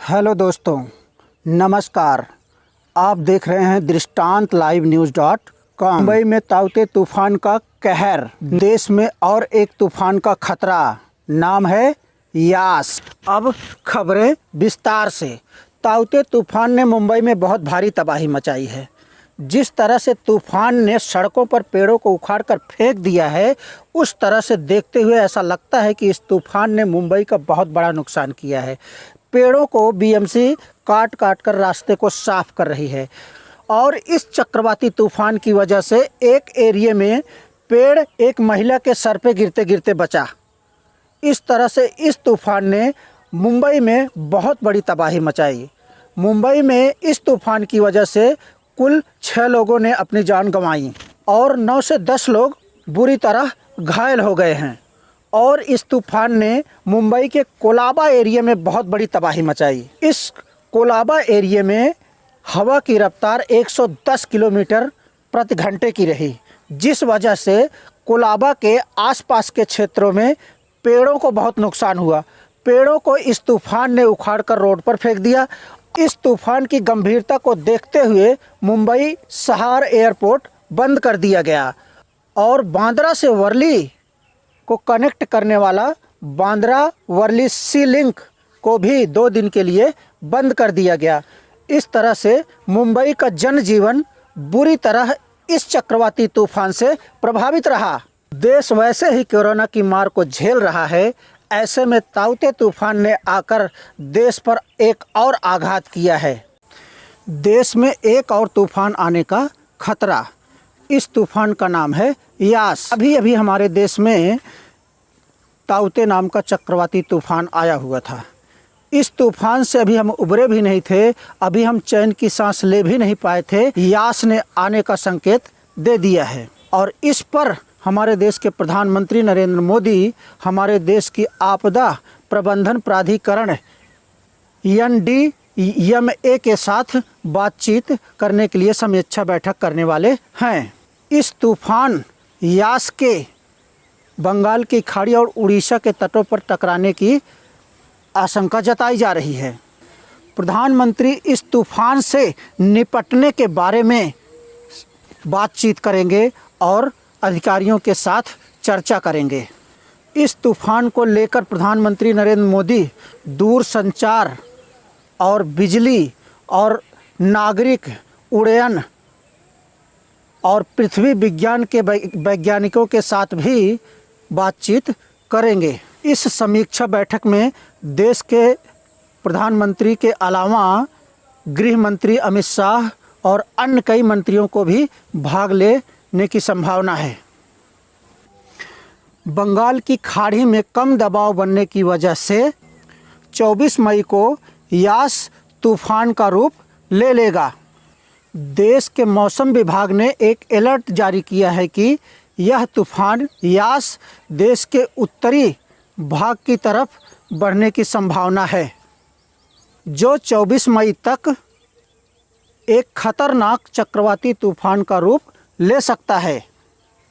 Hello दोस्तों, नमस्कार। आप देख रहे हैं दृष्टांत लाइव न्यूज़.com। मुंबई में ताउते तूफान का कहर, देश में और एक तूफान का खतरा, नाम है यास। अब खबरें विस्तार से। ताउते तूफान ने मुंबई में बहुत भारी तबाही मचाई है। जिस तरह से तूफान ने सड़कों पर पेड़ों को उखाड़कर फेंक दिया है, उस तरह से देखते हुए ऐसा लगता है कि इस तूफान ने मुंबई का बहुत बड़ा नुकसान किया है। पेड़ों को बीएमसी काट काट कर रास्ते को साफ कर रही है और इस चक्रवाती तूफान की वजह से एक एरिया में पेड़ एक महिला के सर पे गिरते गिरते बचा। इस तरह से इस तूफान ने मुंबई में बहुत बड़ी तबाही मचाई। मुंबई में इस तूफान की वजह से कुल 6 लोगों ने अपनी जान गंवाई और 9 से 10 लोग बुरी तरह घायल हो गए हैं। और इस तूफान ने मुंबई के कोलाबा एरिया में बहुत बड़ी तबाही मचाई। इस कोलाबा एरिया में हवा की रफ्तार 110 किलोमीटर प्रति घंटे की रही, जिस वजह से कोलाबा के आसपास के क्षेत्रों में पेड़ों को बहुत नुकसान हुआ। पेड़ों को इस तूफान ने उखाड़कर रोड पर फेंक दिया। इस तूफान की गंभीरता को देखते हुए मुंबई शहर एयरपोर्ट बंद कर दिया गया और बांद्रा से वर्ली को कनेक्ट करने वाला बांद्रा वर्ली सी लिंक को भी 2 दिन के लिए बंद कर दिया गया। इस तरह से मुंबई का जनजीवन बुरी तरह इस चक्रवाती तूफान से प्रभावित रहा। देश वैसे ही कोरोना की मार को झेल रहा है, ऐसे में ताउते तूफान ने आकर देश पर एक और आघात किया है। देश में एक और तूफान आने का खतरा। इस तूफान का नाम है यास। अभी हमारे देश में ताउते नाम का चक्रवाती तूफान आया हुआ था। इस तूफान से अभी हम उबरे भी नहीं थे, अभी हम चैन की सांस ले भी नहीं पाए थे। यास ने आने का संकेत दे दिया है और इस पर हमारे देश के प्रधानमंत्री नरेंद्र मोदी हमारे देश की आपदा प्रबंधन प्राधिकरण NDMA के साथ बातचीत करने के लिए समीक्षा बैठक करने वाले हैं। इस तूफान यास के बंगाल की खाड़ी और उड़ीसा के तटों पर टकराने की आशंका जताई जा रही है। प्रधानमंत्री इस तूफान से निपटने के बारे में बातचीत करेंगे और अधिकारियों के साथ चर्चा करेंगे। इस तूफान को लेकर प्रधानमंत्री नरेंद्र मोदी दूरसंचार और बिजली और नागरिक उड्डयन और पृथ्वी विज्ञान के वैज्ञानिकों के साथ भी बातचीत करेंगे। इस समीक्षा बैठक में देश के प्रधानमंत्री के अलावा गृह मंत्री अमित शाह और अन्य कई मंत्रियों को भी भाग लेने की संभावना है। बंगाल की खाड़ी में कम दबाव बनने की वजह से 24 मई को यास तूफान का रूप ले लेगा। देश के मौसम विभाग ने एक अलर्ट जारी किया है कि यह तूफान यास देश के उत्तरी भाग की तरफ बढ़ने की संभावना है, जो 24 मई तक एक खतरनाक चक्रवाती तूफान का रूप ले सकता है।